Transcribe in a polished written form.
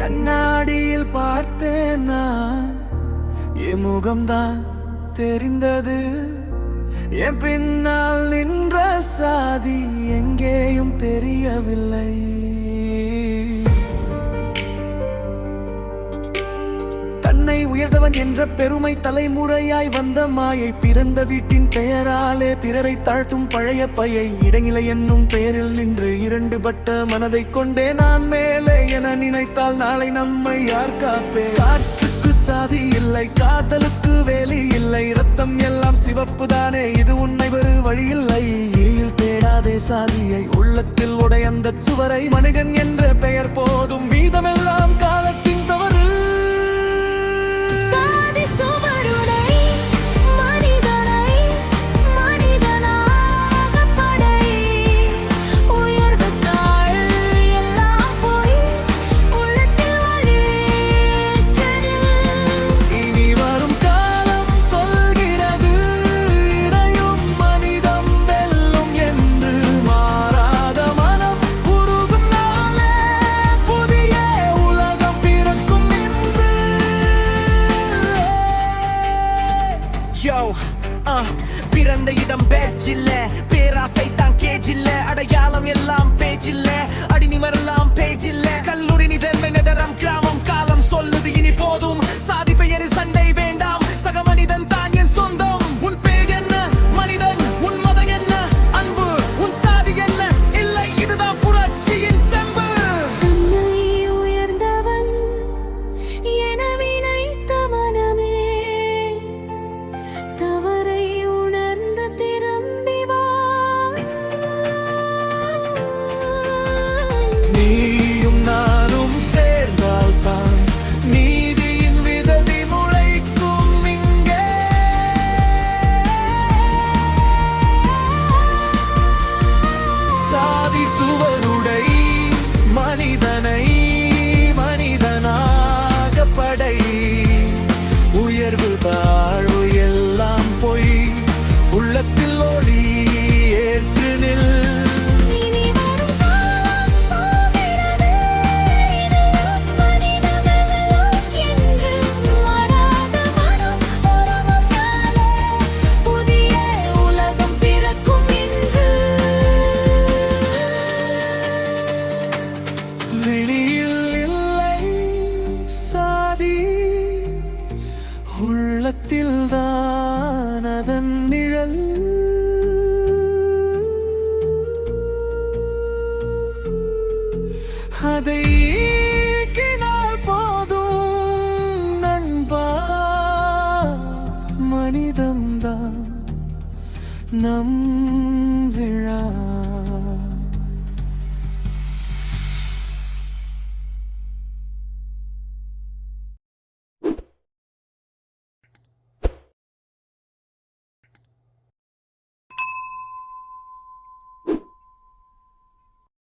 கண்ணாடியில் பார்த்தேன் நான், என் முகம்தான் தெரிந்தது. என் பின்னால் நின்ற சாதி எங்கேயும் தெரியவில்லை. தன்னை உயர்ந்தவன் என்ற பெருமை தலைமுறையாய் வந்த மாயை, பிறந்த வீட்டின் பெயராலே பிறரை தாழ்த்தும் பழைய பையை, இடைநிலை என்னும் பெயரில் நின்று இரண்டு பட்ட மனதை கொண்டே நான் மேலே என நினைத்தால் நாளை நம்மை யார் காப்பே? காற்றுக்கு சாதி இல்லை, காதலுக்கு வேலி இல்லை, ரத்தம் எல்லாம் சிவப்பு தானே, இது உன்னை வேறு வழியில்லை. இழியில் தேடாதே சாதியை, உள்ளத்தில் உடையந்த சுவரை, மனிதன் என்ற பெயர் போதும், மீதமெல்லாம் காலத்தின் தவறு. பிறந்த இடம் பேச்சில்ல, பேராசை தான் கேஜில்ல, அடையாளம் எல்லாம் பேச்சில்ல, அடிநிமரெல்லாம் பேச்சில்ல, கல்லூரி நிதர்மை நகரம் கிராமம் காலம் சொல்லுது இனி போதும், சாதி பெயரில் சண்டை வேண்டாம், சக மனிதன் தான் என் சொந்தம். உன் பேர் என்ன மனிதன், உன் மதம் என்ன அன்பு, உன் சாதி என்ன இல்லை, இதுதான் புரட்சியின் செம்பு. தன்னை உயர்ந்தவன் என நினைத்த மனமே, தவறை உணர்ந்து திரும்பி வா. நீயும் நானும் சேர்ந்தால் தான் நீதியின் விததி முளைக்கும் இங்கே. சாதி சுவருடை மனிதனை மனிதனாக படை, உயர்வு தாழ்வு எல்லாம் பொய், உள்ளத்தில் ஒளி ஏற்று நில். இனி வரும் காலம் சாகிறது, இதுதான் மனிதமெல்லாம் என்று மாறாத மனம் உறவுக்காலே, புதிய உலகம் பிறக்கும் இன்று. வெளியில் இல்லை சாதி, உள்ளத்தில் தான் அதன் நிழல். அதை ஈக்கினால் போதும் நண்பா, மனிதம்தான் நம்